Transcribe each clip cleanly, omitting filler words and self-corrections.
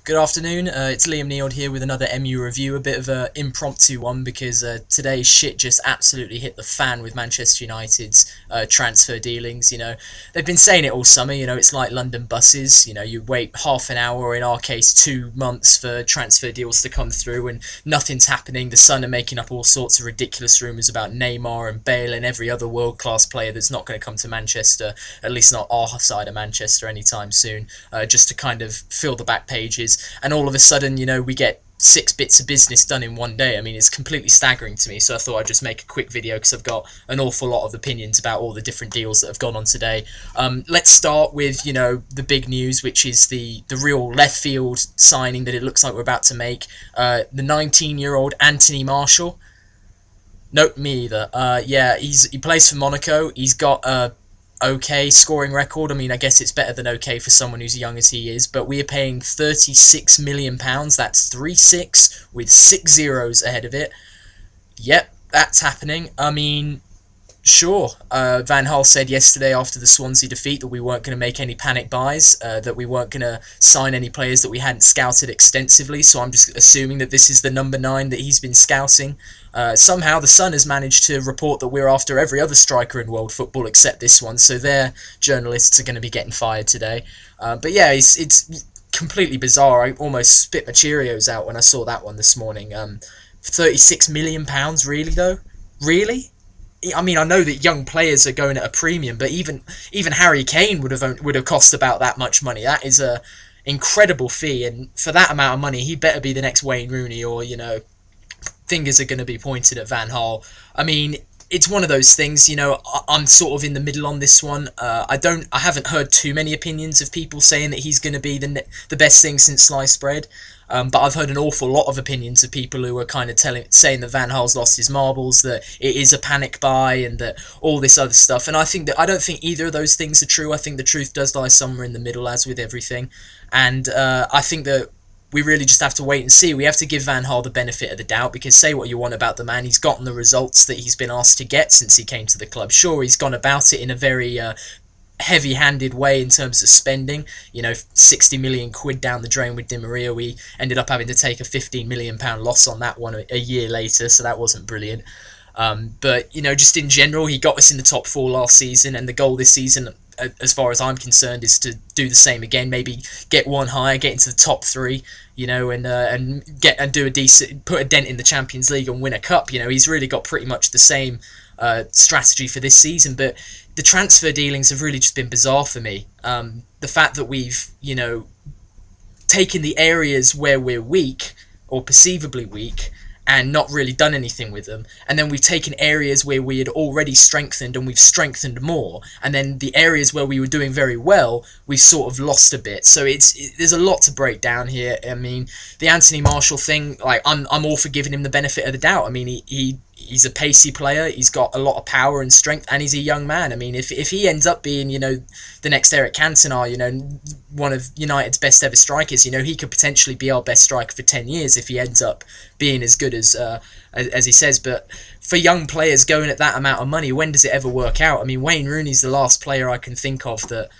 Good afternoon, it's Liam Neald here with another MU review, a bit of an impromptu one because today shit just absolutely hit the fan with Manchester United's transfer dealings. They've been saying it all summer, it's like London buses, you wait half an hour, or in our case 2 months, for transfer deals to come through and nothing's happening. The Sun are making up all sorts of ridiculous rumours about Neymar and Bale and every other world-class player that's not going to come to Manchester, at least not our side of Manchester anytime soon, just to kind of fill the back pages. And all of a sudden, we get 6 bits of business done in one day. I mean, it's completely staggering to me, so I thought I'd just make a quick video because I've got an awful lot of opinions about all the different deals that have gone on today. Let's start with, the big news, which is the real left field signing that it looks like we're about to make. The 19-year-old Anthony Martial. Nope, me either. He plays for Monaco. He's got a okay scoring record. I mean, I guess it's better than okay for someone who's young as he is, but we are paying £36 million. That's 36 with 6 zeros ahead of it. Yep, that's happening. I mean, sure. Van Gaal said yesterday after the Swansea defeat that we weren't going to make any panic buys, that we weren't going to sign any players that we hadn't scouted extensively, so I'm just assuming that this is the number 9 that he's been scouting. Somehow the Sun has managed to report that we're after every other striker in world football except this one, so their journalists are going to be getting fired today. But yeah, it's completely bizarre. I almost spit my Cheerios out when I saw that one this morning. £36 million, really though? Really? I mean, I know that young players are going at a premium, but even Harry Kane would have cost about that much money. That is a incredible fee, and for that amount of money, he better be the next Wayne Rooney, or fingers are going to be pointed at Van Gaal. I mean, it's one of those things. I'm sort of in the middle on this one. I haven't heard too many opinions of people saying that he's going to be the best thing since sliced bread. But I've heard an awful lot of opinions of people who are kind of saying that Van Gaal's lost his marbles, that it is a panic buy, and that all this other stuff. And I don't think either of those things are true. I think the truth does lie somewhere in the middle, as with everything. And I think that we really just have to wait and see. We have to give Van Gaal the benefit of the doubt, because say what you want about the man, he's gotten the results that he's been asked to get since he came to the club. Sure, he's gone about it in a very heavy-handed way in terms of spending. 60 million quid down the drain with Di Maria. We ended up having to take a £15 million loss on that one a year later, so that wasn't brilliant. But just in general, he got us in the top 4 last season, and the goal this season, as far as I'm concerned, is to do the same again. Maybe get one higher, get into the top 3, and do a decent, put a dent in the Champions League and win a cup. He's really got pretty much the same strategy for this season. But the transfer dealings have really just been bizarre for me. The fact that we've taken the areas where we're weak, or perceivably weak, and not really done anything with them, and then we've taken areas where we had already strengthened and we've strengthened more, and then the areas where we were doing very well, we've sort of lost a bit. So there's a lot to break down here. I mean, the Anthony Martial thing, like, I'm all for giving him the benefit of the doubt. I mean, he's a pacey player, he's got a lot of power and strength, and he's a young man. I mean, if he ends up being, the next Eric Cantona, one of United's best ever strikers, he could potentially be our best striker for 10 years if he ends up being as good as he says. But for young players going at that amount of money, when does it ever work out? I mean, Wayne Rooney's the last player I can think of that,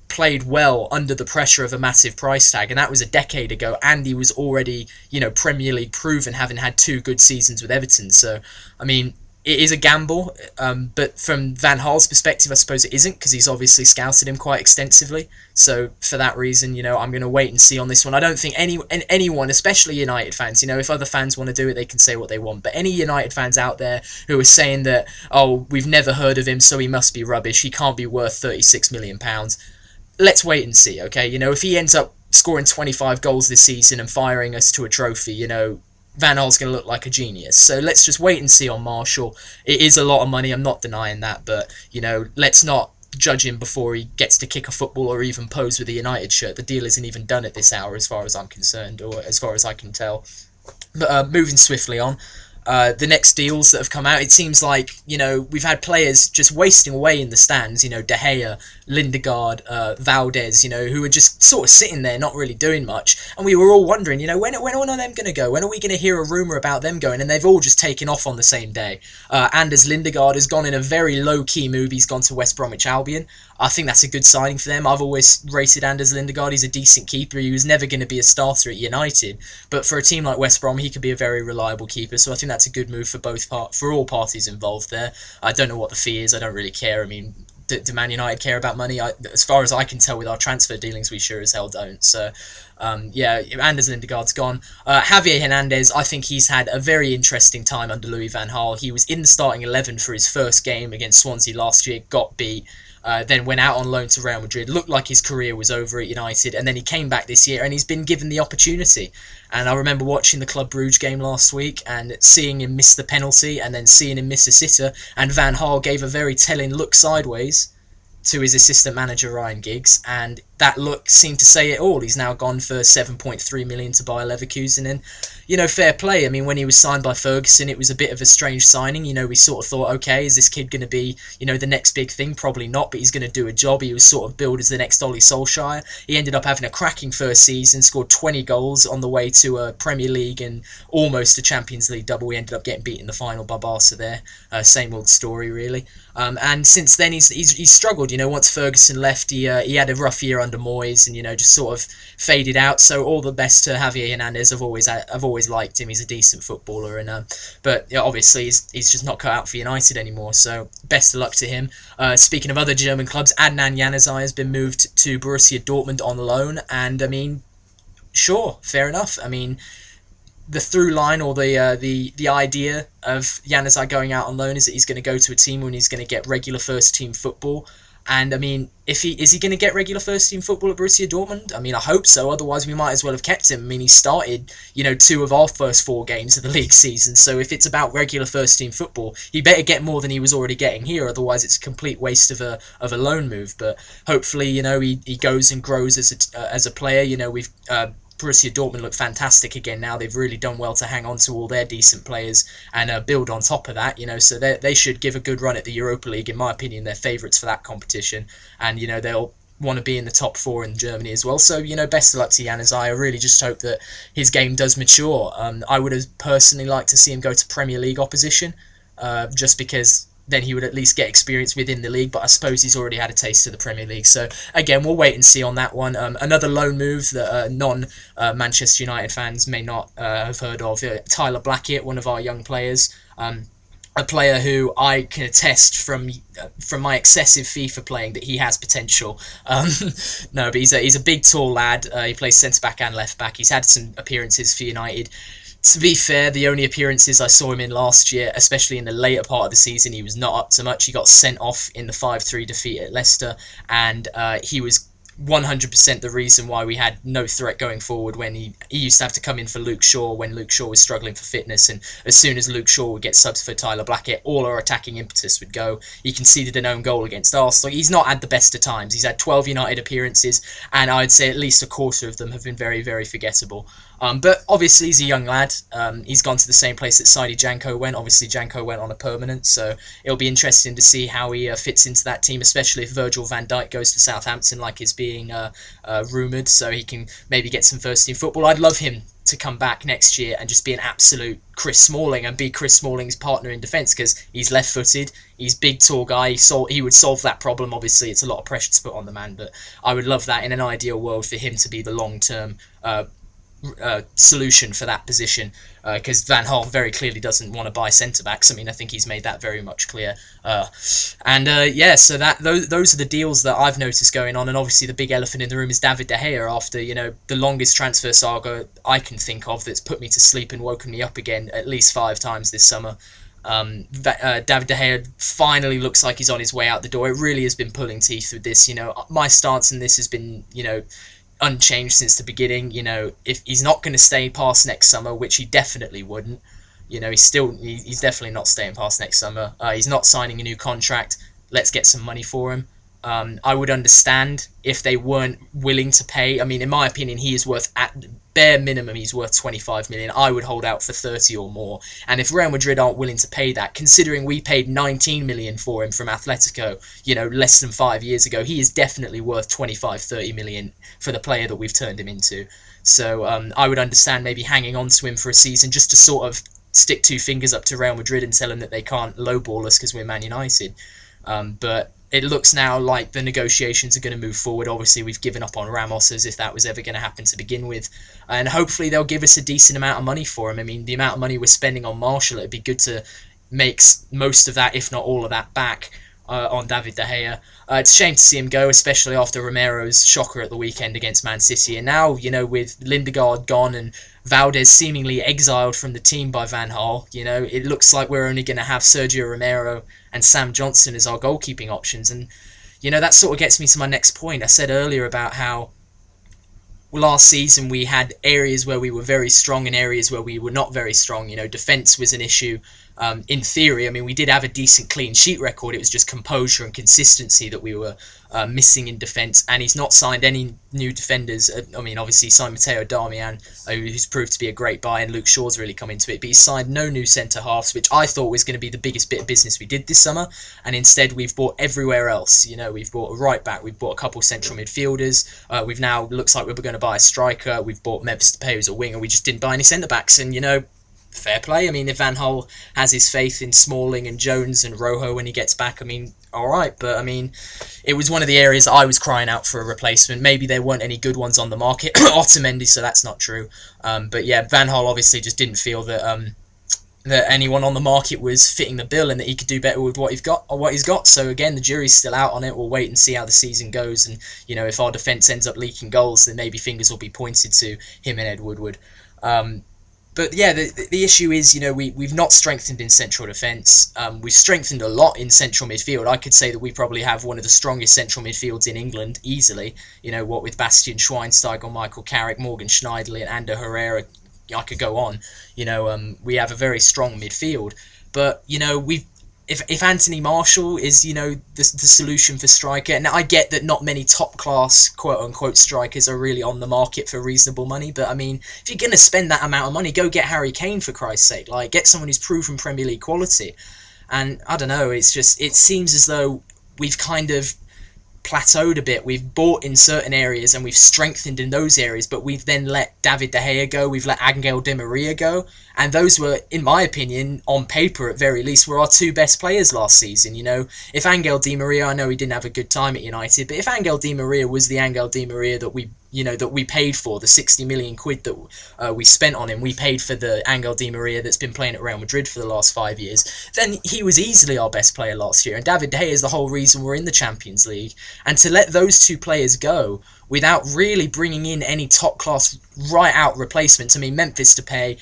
played well under the pressure of a massive price tag, and that was a decade ago, and he was already, Premier League proven, having had 2 good seasons with Everton. So, I mean, it is a gamble, but from Van Gaal's perspective, I suppose it isn't, because he's obviously scouted him quite extensively. So, for that reason, I'm going to wait and see on this one. I don't think anyone, especially United fans, if other fans want to do it, they can say what they want, but any United fans out there who are saying that, oh, we've never heard of him, so he must be rubbish, he can't be worth £36 million, let's wait and see, okay? If he ends up scoring 25 goals this season and firing us to a trophy, Van Gaal's going to look like a genius. So let's just wait and see on Martial. It is a lot of money, I'm not denying that, but, let's not judge him before he gets to kick a football or even pose with a United shirt. The deal isn't even done at this hour, as far as I'm concerned, or as far as I can tell. But moving swiftly on, the next deals that have come out, it seems like, we've had players just wasting away in the stands, De Gea, Lindegaard, Valdez, who are just sort of sitting there not really doing much. And we were all wondering, when are them going to go? When are we going to hear a rumour about them going? And they've all just taken off on the same day. Anders Lindegaard has gone in a very low-key move. He's gone to West Bromwich Albion. I think that's a good signing for them. I've always rated Anders Lindegaard. He's a decent keeper. He was never going to be a starter at United, but for a team like West Brom, he could be a very reliable keeper. So I think that's a good move for all parties involved there. I don't know what the fee is. I don't really care. I mean, do Man United care about money? As far as I can tell with our transfer dealings, we sure as hell don't. So, Anders Lindegaard's gone. Javier Hernandez, I think he's had a very interesting time under Louis van Gaal. He was in the starting 11 for his first game against Swansea last year, got beat. Then went out on loan to Real Madrid, looked like his career was over at United, and then he came back this year and he's been given the opportunity. And I remember watching the Club Brugge game last week and seeing him miss the penalty and then seeing him miss a sitter, and Van Gaal gave a very telling look sideways to his assistant manager Ryan Giggs, and that look seemed to say it all. He's now gone for 7.3 million to Bayer Leverkusen, and fair play. I mean, when he was signed by Ferguson, it was a bit of a strange signing. We sort of thought, okay, is this kid going to be, the next big thing? Probably not, but he's going to do a job. He was sort of billed as the next Ole Solskjaer. He ended up having a cracking first season, scored 20 goals on the way to a Premier League and almost a Champions League double. He ended up getting beat in the final by Barca there. Same old story, really. And since then, he's struggled. Once Ferguson left, he had a rough year under Moyes, and just sort of faded out. So all the best to Javier Hernandez. I've always liked him. He's a decent footballer, and but obviously he's just not cut out for United anymore. So best of luck to him. Speaking of other German clubs, Adnan Januzaj has been moved to Borussia Dortmund on loan, and I mean, sure, fair enough. I mean, the through line or the idea of Januzaj going out on loan is that he's going to go to a team when he's going to get regular first team football. And I mean, is he going to get regular first team football at Borussia Dortmund? I mean, I hope so. Otherwise, we might as well have kept him. I mean, he started 2 of our first 4 games of the league season. So if it's about regular first team football, he better get more than he was already getting here. Otherwise, it's a complete waste of a loan move. But hopefully, he goes and grows as a player. We've Borussia Dortmund look fantastic again now. They've really done well to hang on to all their decent players and build on top of that, so they should give a good run at the Europa League. In my opinion, they're favourites for that competition, and they'll want to be in the top 4 in Germany as well. So best of luck to Januzaj. I really just hope that his game does mature. I would have personally liked to see him go to Premier League opposition, just because then he would at least get experience within the league, but I suppose he's already had a taste of the Premier League. So, again, we'll wait and see on that one. Another loan move that non-Manchester United fans may not have heard of, Tyler Blackett, one of our young players, a player who I can attest from my excessive FIFA playing that he has potential. No, but he's a big, tall lad. He plays centre-back and left-back. He's had some appearances for United. To be fair, the only appearances I saw him in last year, especially in the later part of the season, he was not up to much. He got sent off in the 5-3 defeat at Leicester, and he was 100% the reason why we had no threat going forward when he used to have to come in for Luke Shaw when Luke Shaw was struggling for fitness, and as soon as Luke Shaw would get subs for Tyler Blackett, all our attacking impetus would go. He conceded an own goal against Arsenal. He's not had the best of times. He's had 12 United appearances, and I'd say at least a quarter of them have been very, very forgettable. But obviously he's a young lad. He's gone to the same place that Saidi Janko went. Obviously Janko went on a permanent, so it'll be interesting to see how he fits into that team, especially if Virgil van Dijk goes to Southampton like is being rumoured, so he can maybe get some first team football. I'd love him to come back next year and just be an absolute Chris Smalling and be Chris Smalling's partner in defence, because he's left-footed, he's big, tall guy, he would solve that problem. Obviously it's a lot of pressure to put on the man, but I would love that in an ideal world for him to be the long-term solution for that position, because Van Gaal very clearly doesn't want to buy centre-backs. I mean, I think he's made that very much clear. So those are the deals that I've noticed going on, and obviously the big elephant in the room is David De Gea after, the longest transfer saga I can think of that's put me to sleep and woken me up again at least 5 times this summer. David De Gea finally looks like he's on his way out the door. It really has been pulling teeth with this. My stance in this has been, unchanged since the beginning. If he's not going to stay past next summer, which he definitely wouldn't, he's definitely not staying past next summer. He's not signing a new contract. Let's get some money for him. I would understand if they weren't willing to pay. I mean, in my opinion, he is worth, at bare minimum, he's worth 25 million. I would hold out for 30 or more. And if Real Madrid aren't willing to pay that, considering we paid 19 million for him from Atletico, less than 5 years ago, he is definitely worth 25, 30 million for the player that we've turned him into. So I would understand maybe hanging on to him for a season just to sort of stick two fingers up to Real Madrid and tell them that they can't lowball us because we're Man United. But it looks now like the negotiations are going to move forward. Obviously, we've given up on Ramos as if that was ever going to happen to begin with. And hopefully they'll give us a decent amount of money for him. I mean, the amount of money we're spending on Martial, it'd be good to make most of that, if not all of that, back on David De Gea. It's a shame to see him go, especially after Romero's shocker at the weekend against Man City. And now, with Lindegaard gone and Valdez seemingly exiled from the team by Van Gaal, it looks like we're only going to have Sergio Romero and Sam Johnson as our goalkeeping options. And, that sort of gets me to my next point. I said earlier about how last season we had areas where we were very strong and areas where we were not very strong. Defence was an issue. In theory, I mean, we did have a decent clean sheet record. It was just composure and consistency that we were missing in defence. And he's not signed any new defenders. I mean, obviously he signed Matteo Darmian, who's proved to be a great buy, and Luke Shaw's really come into it. But he's signed no new centre-halves, which I thought was going to be the biggest bit of business we did this summer. And instead, we've bought everywhere else. We've bought a right-back, we've bought a couple central midfielders. We've now, looks like we're going to buy a striker. We've bought Memphis Depay as a winger. We just didn't buy any centre-backs. And, fair play. I mean, if Van Gaal has his faith in Smalling and Jones and Rojo when he gets back, I mean, all right. But, I mean, it was one of the areas I was crying out for a replacement. Maybe there weren't any good ones on the market. Otamendi, so that's not true. But, yeah, Van Gaal obviously just didn't feel that that anyone on the market was fitting the bill and that he could do better with what he's got. So, again, the jury's still out on it. We'll wait and see how the season goes. And, if our defence ends up leaking goals, then maybe fingers will be pointed to him and Ed Woodward. But yeah, the issue is, we've not strengthened in central defence. We've strengthened a lot in central midfield. I could say that we probably have one of the strongest central midfields in England, easily. What with Bastian Schweinsteiger, Michael Carrick, Morgan Schneiderlin, Ander Herrera, I could go on. We have a very strong midfield. But, if Anthony Martial is, the solution for striker, and I get that not many top-class, quote-unquote, strikers are really on the market for reasonable money, but, I mean, if you're going to spend that amount of money, go get Harry Kane, for Christ's sake. Like, get someone who's proven Premier League quality. And, I don't know, it seems as though we've kind of plateaued a bit. We've bought in certain areas and we've strengthened in those areas, but we've then let David De Gea go, we've let Angel Di Maria go, and those were, in my opinion, on paper at very least, were our two best players last season. If Angel Di Maria, I know he didn't have a good time at United, but if Angel Di Maria was the Angel Di Maria that we paid for, the 60 million quid that we spent on him, we paid for the Angel Di Maria that's been playing at Real Madrid for the last 5 years, then he was easily our best player last year. And David De Gea is the whole reason we're in the Champions League. And to let those two players go without really bringing in any top-class right-out replacements, I mean, Memphis Depay,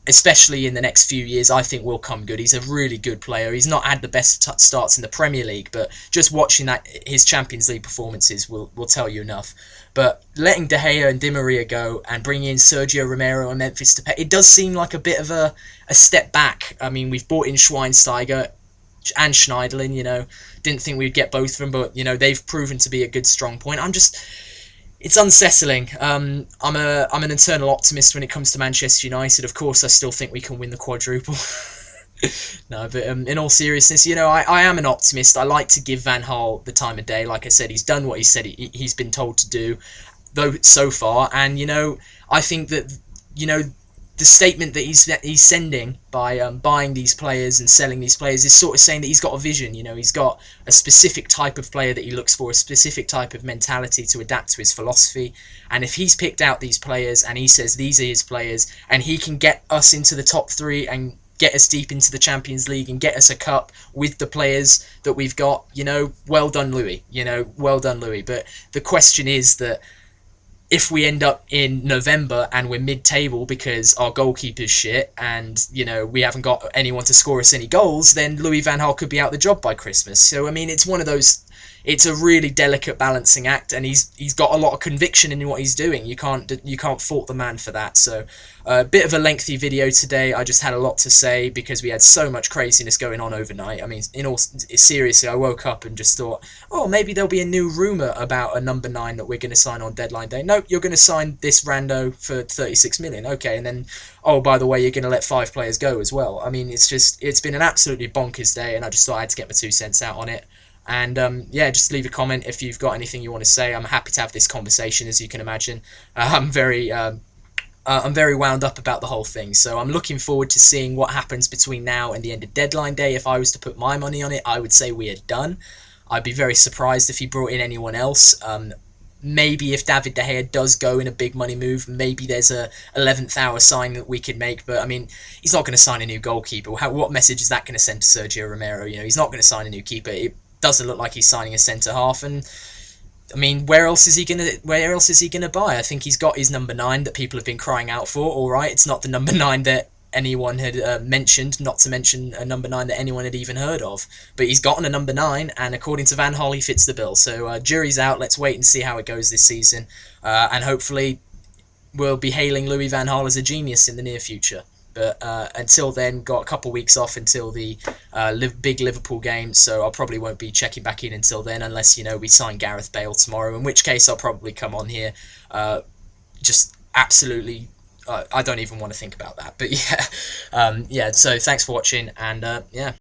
especially in the next few years, I think will come good. He's a really good player. He's not had the best starts in the Premier League, but just watching his Champions League performances will tell you enough. But letting De Gea and Di Maria go and bringing in Sergio Romero and Memphis Depay, it does seem like a bit of a step back. I mean, we've brought in Schweinsteiger and Schneiderlin, didn't think we'd get both of them, but, they've proven to be a good strong point. It's unsettling. I'm an eternal optimist when it comes to Manchester United. Of course, I still think we can win the quadruple. No, but in all seriousness, I am an optimist. I like to give Van Gaal the time of day. Like I said, he's done what he said he's been told to do, though so far. And I think that the statement that he's sending by buying these players and selling these players is sort of saying that he's got a vision. He's got a specific type of player that he looks for, a specific type of mentality to adapt to his philosophy. And if he's picked out these players and he says these are his players, and he can get us into the top three and get us deep into the Champions League and get us a cup with the players that we've got, well done, Louis. Well done, Louis. But the question is that if we end up in November and we're mid-table because our goalkeeper's shit and, we haven't got anyone to score us any goals, then Louis van Gaal could be out the job by Christmas. So, I mean, it's one of those it's a really delicate balancing act, and he's got a lot of conviction in what he's doing. You can't fault the man for that. So a bit of a lengthy video today. I just had a lot to say because we had so much craziness going on overnight. I mean, in all seriously, I woke up and just thought, oh, maybe there'll be a new rumor about a number 9 that we're going to sign on deadline day. Nope, you're going to sign this rando for 36 million. Okay, and then, oh, by the way, you're going to let 5 players go as well. I mean, it's been an absolutely bonkers day, and I just thought I had to get my 2 cents out on it. And yeah, just leave a comment if you've got anything you want to say. I'm happy to have this conversation, as you can imagine. I'm very wound up about the whole thing, so I'm looking forward to seeing what happens between now and the end of deadline day. If I was to put my money on it, I would say we are done. I'd be very surprised if he brought in anyone else. Maybe if David De Gea does go in a big money move, maybe there's a 11th hour sign that we could make. But I mean, he's not going to sign a new goalkeeper. What message is that going to send to Sergio Romero? You know, he's not going to sign a new keeper. It doesn't look like he's signing a centre half, and I mean, where else is he gonna buy? I think he's got his number 9 that people have been crying out for. All right, it's not the number 9 that anyone had mentioned, not to mention a number 9 that anyone had even heard of. But he's gotten a number 9, and according to Van Gaal, he fits the bill. So jury's out. Let's wait and see how it goes this season, and hopefully we'll be hailing Louis Van Gaal as a genius in the near future. But until then, got a couple weeks off until the big Liverpool game, so I probably won't be checking back in until then, unless, you know, we sign Gareth Bale tomorrow, in which case I'll probably come on here just absolutely... I don't even want to think about that. But yeah, yeah, so thanks for watching, and yeah.